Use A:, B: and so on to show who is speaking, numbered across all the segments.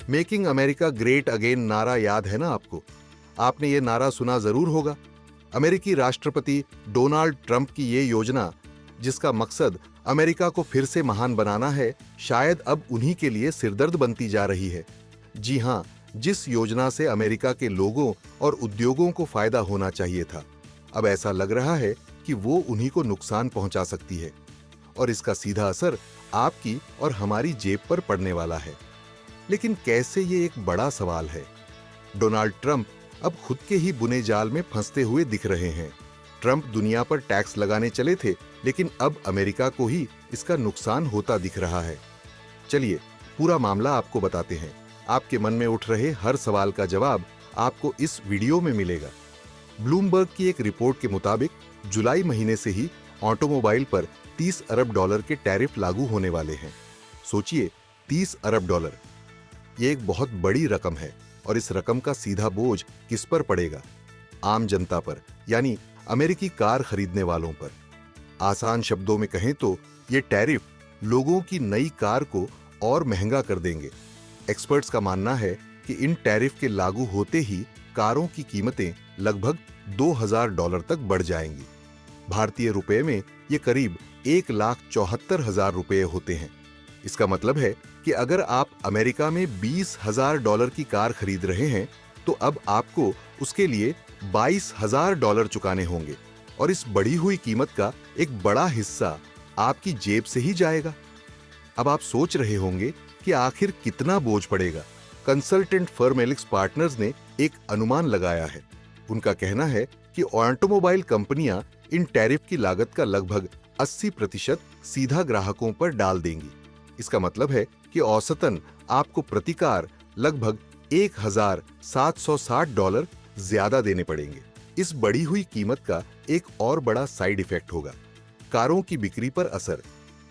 A: Making America great again नारा याद है ना आपको? आपने ये नारा सुना जरूर होगा। अमेरिकी राष्ट्रपति डोनाल्ड ट्रंप की ये योजना, जिसका मकसद अमेरिका को फिर से महान बनाना है, शायद अब उन्हीं के लिए सिरदर्द बनती जा रही है। जी हां, जिस योजना से अमेरिका के लोगों और उद्योगों को फायदा होना चाहिए था, अब ऐसा लग रहा है कि वो उन्हीं को नुकसान पहुंचा सकती है और इसका सीधा असर आपकी और हमारी जेब पर पड़ने वाला है। लेकिन कैसे, ये एक बड़ा सवाल है। डोनाल्ड ट्रंप अब खुद के ही बुने जाल में फंसते हुए दिख रहे हैं। ट्रंप दुनिया पर टैक्स लगाने चले थे, लेकिन अब अमेरिका को ही इसका नुकसान होता दिख रहा है। चलिए पूरा मामला आपको बताते हैं। आपके मन में उठ रहे हर सवाल का जवाब आपको इस वीडियो में मिलेगा। ब्लूमबर्ग की एक रिपोर्ट के मुताबिक जुलाई महीने से ही ऑटोमोबाइल पर 30 अरब डॉलर के टैरिफ लागू होने वाले हैं। सोचिए, 30 अरब डॉलर, ये एक बहुत बड़ी रकम है और इस रकम का सीधा बोझ किस पर पड़ेगा? आम जनता पर, यानी अमेरिकी कार खरीदने वालों पर। आसान शब्दों में कहें तो ये टैरिफ लोगों की नई कार को और महंगा कर देंगे। एक्सपर्ट्स का मानना है कि इन टैरिफ के लागू होते ही कारों की कीमतें लगभग $2000 तक बढ़ जाएंगी। भारतीय रुपए में ये करीब 1,74,000 रुपए होते हैं। इसका मतलब है कि अगर आप अमेरिका में $20,000 की कार खरीद रहे हैं, तो अब आपको उसके लिए $22,000 चुकाने होंगे और इस बढ़ी हुई कीमत का एक बड़ा हिस्सा आपकी जेब से ही जाएगा। अब आप सोच रहे होंगे कि आखिर कितना बोझ पड़ेगा। कंसल्टेंट फर्म एलिक्स पार्टनर्स ने एक अनुमान लगाया है। उनका कहना है कि ऑटोमोबाइल कंपनियां इन टैरिफ की लागत का लगभग 80% सीधा ग्राहकों पर डाल देंगी। इसका मतलब है कि औसतन आपको प्रति कार लगभग $1,760 ज्यादा देने पड़ेंगे। इस बढ़ी हुई कीमत का एक और बड़ा साइड इफेक्ट होगा, कारों की बिक्री पर असर।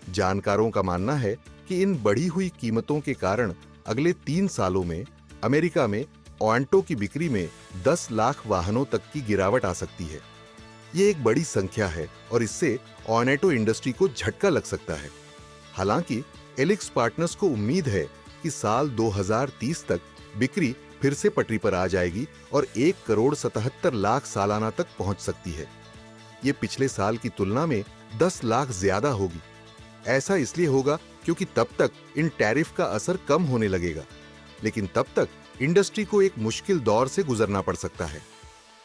A: जानकारों का मानना है कि इन बढ़ी हुई कीमतों के कारण अगले 3 सालों में अमेरिका में ऑटो की बिक्री में 10 लाख वाहनों तक की गिरावट आ सकती है। ये एक बड़ी संख्या है और इससे ऑटो इंडस्ट्री को झटका लग सकता है। हालांकि एलिक्स पार्टनर्स को उम्मीद है कि साल 2030 तक बिक्री फिर से पटरी पर आ जाएगी और 1,77,00,000 सालाना तक पहुंच सकती है। ये पिछले साल की तुलना में 10 लाख ज्यादा होगी। ऐसा इसलिए होगा क्योंकि तब तक इन टैरिफ का असर कम होने लगेगा, लेकिन तब तक इंडस्ट्री को एक मुश्किल दौर से गुजरना पड़ सकता है।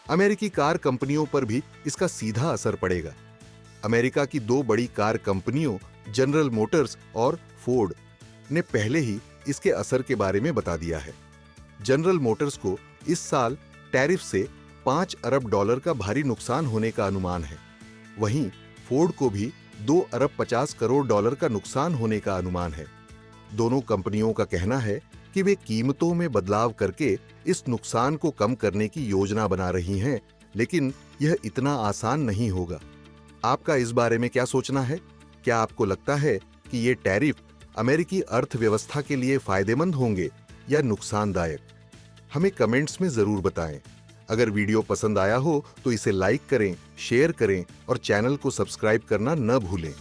A: अमेरिकी कार कंपनियों पर भी इसका सीधा असर पड़ेगा। अमेरिका की 2 बड़ी कार कंपनियों जनरल मोटर्स और फोर्ड ने पहले ही इसके असर के बारे में बता दिया है। जनरल मोटर्स को इस साल टैरिफ से $5 अरब का भारी नुकसान होने का अनुमान है। वहीं फोर्ड को भी $2,50 करोड़ का नुकसान होने का अनुमान है। दोनों कंपनियों का कहना है कि वे कीमतों में बदलाव करके इस नुकसान को कम करने की योजना बना रही हैं, लेकिन यह इतना आसान नहीं होगा। आपका इस बारे में क्या सोचना है? क्या आपको लगता है कि ये टैरिफ अमेरिकी अर्थव्यवस्था के लिए फायदेमंद होंगे या नुकसानदायक? हमें कमेंट्स में जरूर बताएं। अगर वीडियो पसंद आया हो तो इसे लाइक करें, शेयर करें और चैनल को सब्सक्राइब करना न भूलें।